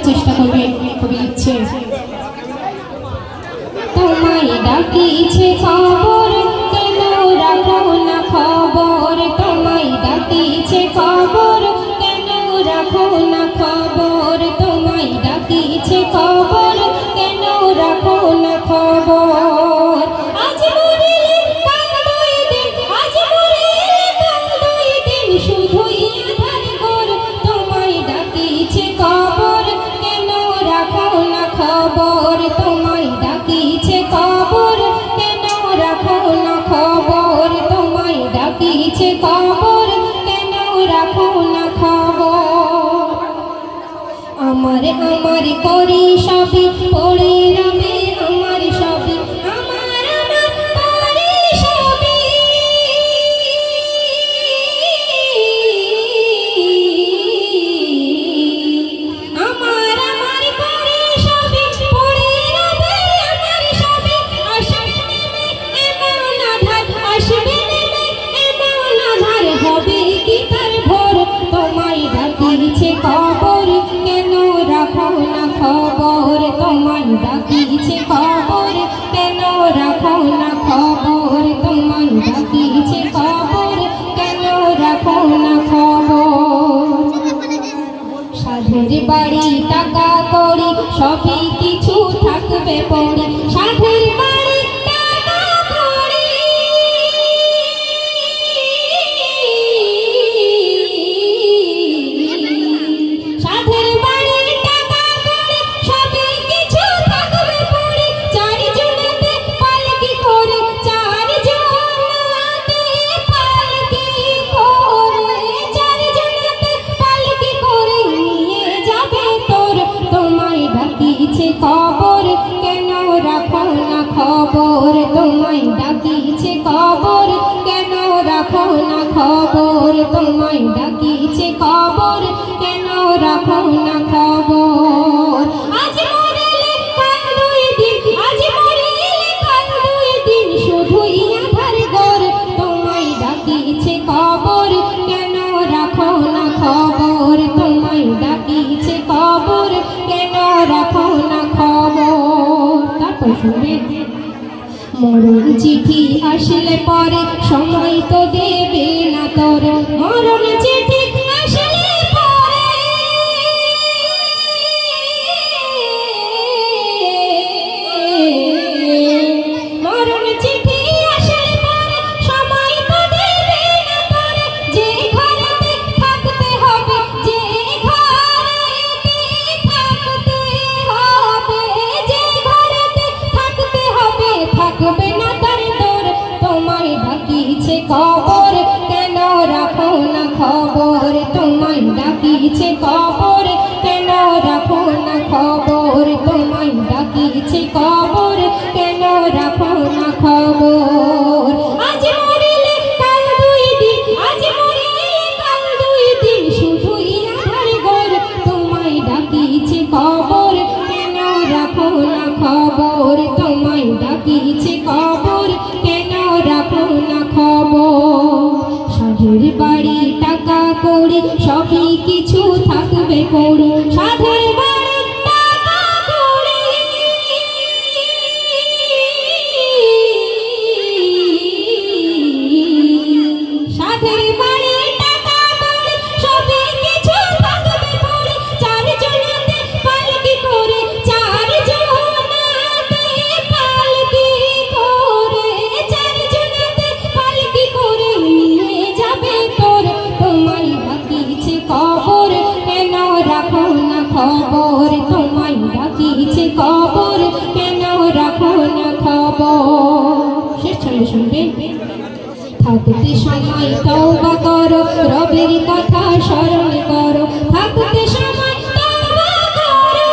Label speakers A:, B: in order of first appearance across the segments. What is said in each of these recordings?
A: চেষ্টা করবে। কবি লিখছে, তোমায় ডাকিছে খবর কেন রাখো না খবর, তোমায় ডাকিছে খবর কেন রাখো না খবর, তোমায় ডাকিছে খবর কেন রাখো না খবর। আজ মরিলে কাল দুই দিন, আজ মরিলে কাল দুই দিন, শুধুই আধার ঘর, তোমায় ডাকিছে খবর কেন রাখো না খবর, তোমায় ডাকিছে খবর কেন রাখো না খবর, তোমায় ডাকিছে খবর কেন রাখো না খবর। আমার আমার করি সবই পড়ে রবে, আমার সবই আমার আমার করি সবই, আমার আমার করি সবই পড়ে রবে, আমার সবই আসবে নেমে এমন আধার, আসবে নেমে এমন আধার, হবে কি তার ভোর, তোমায় ডাকিছে খবর কেন রাখো না খবর, তোমায় ডাকিছে খবর কেন রাখো না খবর, তোমায় ডাকিছে খবর কেন রাখো না খবর। সাধের বাড়ি টাকা করি সবই কিছু থাকবে পড়ে, সাধের বাড়ি টাকা করি, সাধের বাড়ি টাকা করি সবই কিছু থাকবে পড়ে, চারজনেতে পালকি করে, চারজনেতে পালকি করে, চারজনেতে পালকি করে নিয়ে যাবে তোর, তোমায় ডাকিছে খবর কেন রাখো না খবর, তোমায় ডাকিছে খবর কেন রাখো না খবর, তোমায় ডাকিছে খবর কেন রাখো না খবর। আজ মরিলে কাল দুই দিন, আজ মরিলে কাল দুই দিন, শুধুই আধার ঘর, তোমায় ডাকিছে খবর কেন রাখো না খবর, তোমায় ডাকিছে খবর কেন রাখো না খবর। তারপর শুনবে, মরণ চিঠি আসলে পরে সময় তো দেবে না তোর, মরণ চিঠি আসলে পরে, মরণ চিঠি আসলে পরে সময় তো দেবে না তোর, যে ঘরেতে থাকতে হবে, যে ঘরেতে থাকতে হবে, যে ঘরেতে থাকতে হবে, থাকবে না তার তোর, তোমায় ডাকিছে খবর কেন রাখো না খবর, তোমায় ডাকিছে খবর কেন রাখো না খবর, তোমায় ডাকিছে খবর কেন রাখো না খবর। আজ মরিলে কাল দুই দিন, আজ মরিলে কাল দুই দিন, শুধুই আধার ঘর, তোমায় ডাকিছে খবর কেন রাখো না খবর, তোমায় ডাকিছে খবর কেন রাখো না খবর। সাধের বাড়ি টাকা করি সবই কিছু থাকবে পড়ে, সাধের বাড়ি টাকা করি, সাধের বাড়ি টাকা করি সবই কিছু থাকবে পড়ে, চারজনেতে পালকি করে, চারজনেতে পালকি করে, চারজনেতে পালকি করে নিয়ে যাবে তোর, তোমায় ডাকিছে খবর কেন রাখো না খবর, তোমায় ডাকিছে খবর কেন রাখো না খবর। শেষ ছন্দে শুনবে, থাকতে সময় তওবা করো, রবের কথা স্মরণ করো, থাকতে সময় তওবা করো,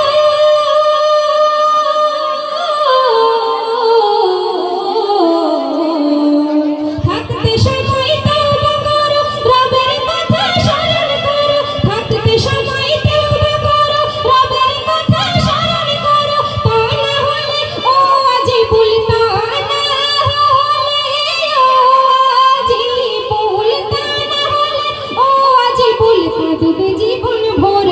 A: থাকতে সময় তওবা করো, রবের কথা স্মরণ করো, থাকতে সময় তওবা করো, রবের কথা স্মরণ করো, তা না হলে ও আজি ভুলতা না হলে, ও আজি ভুলতা না হলে, ও আজি ভুলতা জীবন ভোর,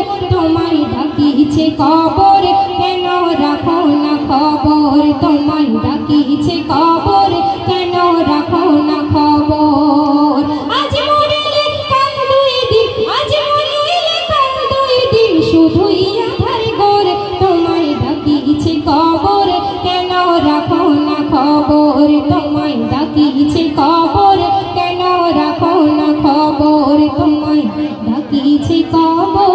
A: ডাকিছে কবর, কেন রাখো না খবর, তোমায় ডাকিছে কবর, কেন রাখো না খবর। আজ মরিলে কাল দুই দিন, আজ মরিলে কাল দুই দিন, শুধুই আধার ঘর, তোমায় ডাকিছে কবর, কেন রাখো না খবর, তোমায় ডাকিছে কবর, কেন রাখো না খবর, তোমায় ডাকিছে কবর।